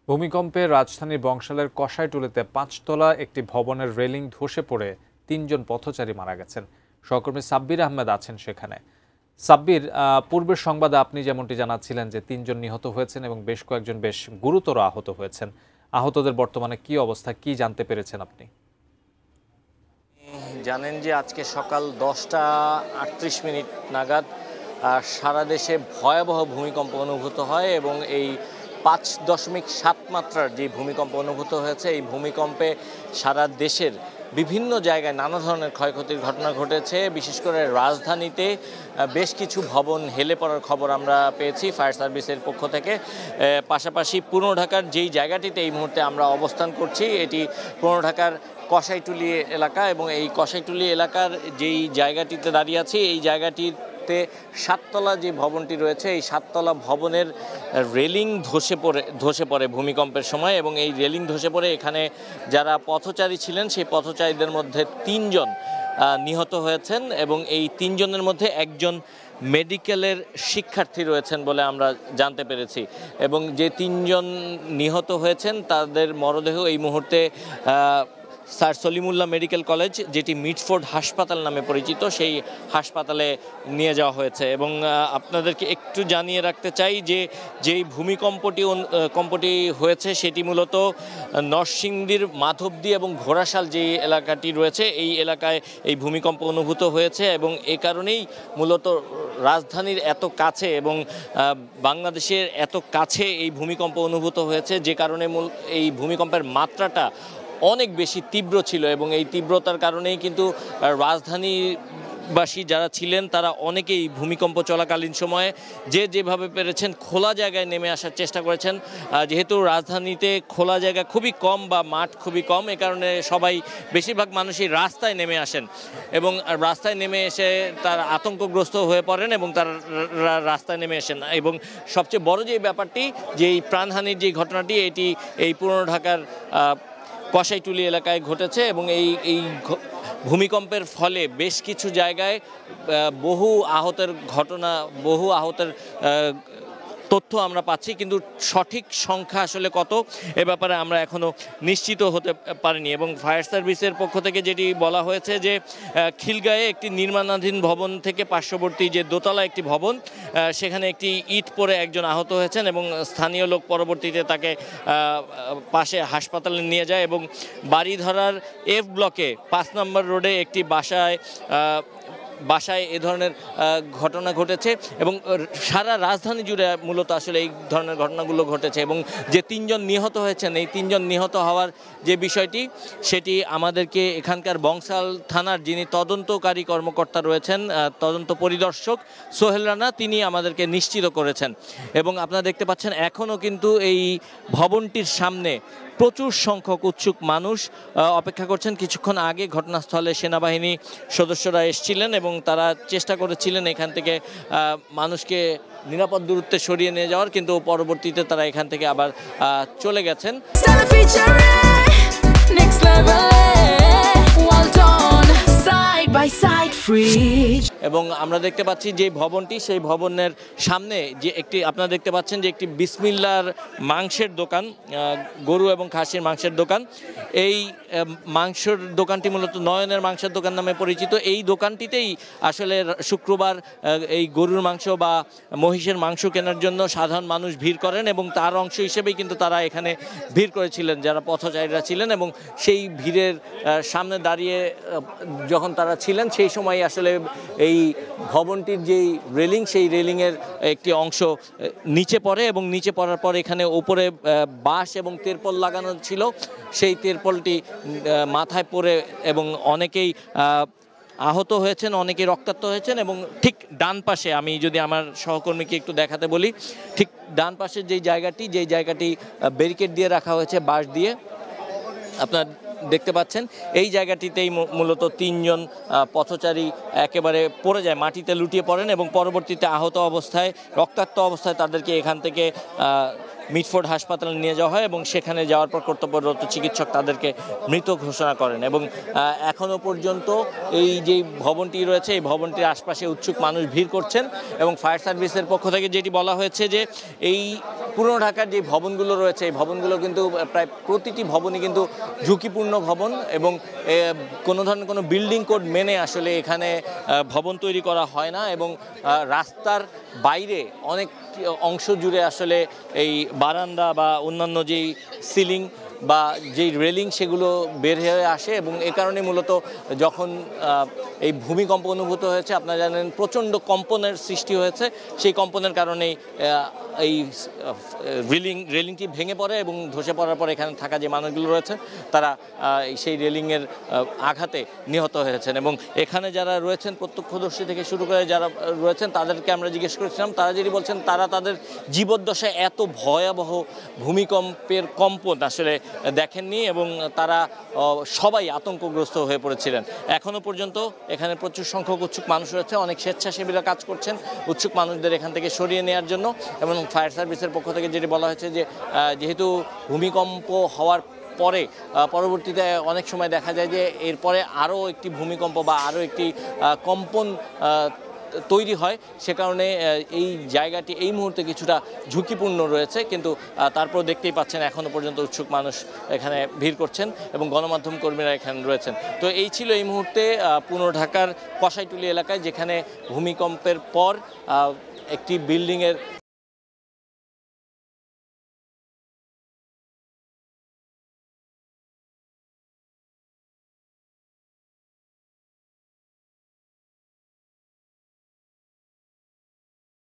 ভূমিকম্পে রাজধানীর বংশালের কষাইটুলীতে ৫তলা একটি ভবনের রেলিং ধসে পড়ে ৩জন পথচারী মারা গেছেন। সহকর্মী সাব্বির আহমেদ আছেন সেখানে। সাব্বির, পূর্বের সংবাদে আপনি যেমনটি জানাচ্ছিলেন যে ৩জন নিহত হয়েছেন এবং বেশ কয়েকজন বেশ গুরুতর আহত হয়েছেন। আহতদের বর্তমানে কি অবস্থা, কি জানতে পেরেছেন আপনি? জানেন যে আজকে সকাল 10টা 38 মিনিট নাগাদ সারা দেশে ভয়াবহ ভূমিকম্প অনুভূত হয় এবং এই 5.7 মাত্রার যে ভূমিকম্প অনুভূত হয়েছে, এই ভূমিকম্পে সারা দেশের বিভিন্ন জায়গায় নানা ধরনের ক্ষয়ক্ষতির ঘটনা ঘটেছে। বিশেষ করে রাজধানীতে বেশ কিছু ভবন হেলে পড়ার খবর আমরা পেয়েছি ফায়ার সার্ভিসের পক্ষ থেকে। পাশাপাশি পুরনো ঢাকার যেই জায়গাটিতে এই মুহূর্তে আমরা অবস্থান করছি, এটি পুরনো ঢাকার কষাইটুলী এলাকা এবং এই কষাইটুলী এলাকার যেই জায়গাটিতে দাঁড়িয়ে আছি, এই জায়গাটিতে 7তলা যে ভবনটি রয়েছে, এই 7তলা ভবনের রেলিং ধসে পড়ে ভূমিকম্পের সময় এবং এই রেলিং ধসে পড়ে এখানে যারা পথচারী ছিলেন সেই পথচারীদের মধ্যে 3জন নিহত হয়েছেন এবং এই 3জনের মধ্যে একজন মেডিকেলের শিক্ষার্থী রয়েছেন বলে আমরা জানতে পেরেছি এবং যে 3জন নিহত হয়েছেন তাদের মরদেহ এই মুহূর্তে স্যার সলিমুল্লাহ মেডিকেল কলেজ, যেটি মিটফোর্ড হাসপাতাল নামে পরিচিত, সেই হাসপাতালে নিয়ে যাওয়া হয়েছে। এবং আপনাদেরকে একটু জানিয়ে রাখতে চাই যে যেই ভূমিকম্পটি হয়েছে সেটি মূলত নরসিংদীর মাধবদী এবং ঘোড়াশাল যে এলাকাটি রয়েছে এই এলাকায় এই ভূমিকম্প অনুভূত হয়েছে এবং এ কারণেই মূলত রাজধানীর এত কাছে এবং বাংলাদেশের এত কাছে এই ভূমিকম্প অনুভূত হয়েছে, যে কারণে এই ভূমিকম্পের মাত্রাটা অনেক বেশি তীব্র ছিল এবং এই তীব্রতার কারণেই কিন্তু রাজধানীবাসী যারা ছিলেন তারা অনেকেই ভূমিকম্প চলাকালীন সময়ে যেভাবে পেরেছেন খোলা জায়গায় নেমে আসার চেষ্টা করেছেন। যেহেতু রাজধানীতে খোলা জায়গা খুবই কম বা মাঠ খুবই কম, এ কারণে বেশিরভাগ মানুষই রাস্তায় নেমে আসেন এবং রাস্তায় নেমে এসে তার আতঙ্কগ্রস্ত হয়ে পড়েন এবং তার রাস্তায় নেমে আসেন। এবং সবচেয়ে বড় যে ব্যাপারটি, যে এই প্রাণহানির যে ঘটনাটি, এটি এই পুরনো ঢাকার কষাইটুলী এলাকায় ঘটেছে এবং এই ভূমিকম্পের ফলে বেশ কিছু জায়গায় বহু আহতের তথ্য আমরা পাচ্ছি, কিন্তু সঠিক সংখ্যা আসলে কত এ ব্যাপারে আমরা এখনও নিশ্চিত হতে পারিনি। এবং ফায়ার সার্ভিসের পক্ষ থেকে যেটি বলা হয়েছে যে খিলগাঁয়ে একটি নির্মাণাধীন ভবন থেকে পার্শ্ববর্তী যে দোতলা একটি ভবন, সেখানে একটি ইট পড়ে একজন আহত হয়েছেন এবং স্থানীয় লোক পরবর্তীতে তাকে পাশে হাসপাতালে নিয়ে যায় এবং বাড়িধরার F ব্লকে 5 নম্বর রোডে একটি বাসায় এ ধরনের ঘটনা ঘটেছে এবং সারা রাজধানী জুড়ে মূলত আসলে এই ধরনের ঘটনাগুলো ঘটেছে এবং যে 3জন নিহত হয়েছেন, এই 3জন নিহত হওয়ার যে বিষয়টি, সেটি আমাদেরকে এখানকার বংশাল থানার যিনি তদন্তকারী কর্মকর্তা রয়েছেন, তদন্ত পরিদর্শক সোহেল রানা, তিনি আমাদেরকে নিশ্চিত করেছেন। এবং আপনারা দেখতে পাচ্ছেন এখনও কিন্তু এই ভবনটির সামনে প্রচুর সংখ্যক উৎসুক মানুষ অপেক্ষা করছেন। কিছুক্ষণ আগে ঘটনাস্থলে সেনাবাহিনী সদস্যরা এসেছিলেন এবং তারা চেষ্টা করেছিলেন এখান থেকে মানুষকে নিরাপদ দূরত্বে সরিয়ে নিয়ে যাওয়ার, কিন্তু পরবর্তীতে তারা এখান থেকে আবার চলে গেছেন। এবং আমরা দেখতে পাচ্ছি যে ভবনটি, সেই ভবনের সামনে যে আপনারা দেখতে পাচ্ছেন যে একটি বিসমিল্লার মাংসের দোকান, গরু এবং খাসির মাংসের দোকান। এই মাংসের দোকানটি মূলত নয়নের মাংসের দোকান নামে পরিচিত। এই দোকানটিতেই আসলে শুক্রবার এই গরুর মাংস বা মহিষের মাংস কেনার জন্য সাধারণ মানুষ ভিড় করেন এবং তার অংশ হিসেবেই কিন্তু তারা এখানে ভিড় করেছিলেন যারা পথচারীরা ছিলেন। এবং সেই ভিড়ের সামনে দাঁড়িয়ে যখন তারা ছিলেন, সেই সময় আসলে এই ভবনটির যেই রেলিং, সেই রেলিংয়ের একটি অংশ নিচে পড়ে এবং নিচে পড়ার পর এখানে ওপরে বাঁশ এবং তেরপল লাগানো ছিল, সেই তেরপলটি মাথায় পড়ে এবং অনেকেই আহত হয়েছেন, অনেকেই রক্তাক্ত হয়েছেন। এবং ঠিক ডান পাশে, আমি যদি আমার সহকর্মীকে একটু দেখাতে বলি, ঠিক ডান পাশের যেই জায়গাটি ব্যারিকেড দিয়ে রাখা হয়েছে বাঁশ দিয়ে, আপনার দেখতে পাচ্ছেন এই জায়গাটিতেই মূলত 3জন পথচারী একেবারে পড়ে যায়, মাটিতে লুটিয়ে পড়েন এবং পরবর্তীতে আহত অবস্থায়, রক্তাক্ত অবস্থায় তাদেরকে এখান থেকে মিটফোর্ড হাসপাতালে নিয়ে যাওয়া হয় এবং সেখানে যাওয়ার পর কর্তব্যরত চিকিৎসক তাদেরকে মৃত ঘোষণা করেন। এবং এখনও পর্যন্ত এই যে ভবনটি রয়েছে এই ভবনটির আশপাশে উৎসুক মানুষ ভিড় করছেন এবং ফায়ার সার্ভিসের পক্ষ থেকে যেটি বলা হয়েছে যে এই পুরনো ঢাকার যে ভবনগুলো রয়েছে এই ভবনগুলো কিন্তু প্রায় প্রতিটি ভবনই কিন্তু ঝুঁকিপূর্ণ ভবন এবং কোনো ধরনের কোনো বিল্ডিং কোড মেনে আসলে এখানে ভবন তৈরি করা হয় না এবং রাস্তার বাইরে অনেক অংশ জুড়ে আসলে এই বারান্দা বা অন্যান্য যেই সিলিং বা যেই রেলিং সেগুলো বের হয়ে আসে এবং এ কারণে মূলত যখন এই ভূমিকম্প অনুভূত হয়েছে আপনারা জানেন প্রচণ্ড কম্পনের সৃষ্টি হয়েছে সেই কম্পনের কারণেই এই রেলিংটি ভেঙে পড়ে এবং ধসে পড়ার পর এখানে থাকা যে মানুষগুলো রয়েছে তারা সেই রেলিংয়ের আঘাতে নিহত হয়েছেন। এবং এখানে যারা রয়েছেন প্রত্যক্ষদর্শী থেকে শুরু করে যারা রয়েছেন তাদেরকে আমরা জিজ্ঞেস করেছিলাম, তারা যেটি বলছেন তারা তাদের জীবদ্দশায় এত ভয়াবহ ভূমিকম্পের কম্পন আসলে দেখেননি এবং তারা সবাই আতঙ্কগ্রস্ত হয়ে পড়েছিলেন। এখনও পর্যন্ত এখানে প্রচুর সংখ্যক উৎসুক মানুষ রয়েছে, অনেক স্বেচ্ছাসেবীরা কাজ করছেন উৎসুক মানুষদের এখান থেকে সরিয়ে নেওয়ার জন্য। এবং ফায়ার সার্ভিসের পক্ষ থেকে যেটি বলা হয়েছে যে যেহেতু ভূমিকম্প হওয়ার পরে পরবর্তীতে অনেক সময় দেখা যায় যে এরপরে আরও একটি ভূমিকম্প বা আরও একটি কম্পন তৈরি হয়, সে কারণে এই জায়গাটি এই মুহূর্তে কিছুটা ঝুঁকিপূর্ণ রয়েছে, কিন্তু তারপর দেখতেই পাচ্ছেন এখনও পর্যন্ত উৎসুক মানুষ এখানে ভিড় করছেন এবং গণমাধ্যম কর্মীরা এখানে রয়েছেন। তো এই ছিল এই মুহূর্তে পুরনো ঢাকার কসাইটুলি এলাকায় যেখানে ভূমিকম্পের পর একটি বিল্ডিংয়ের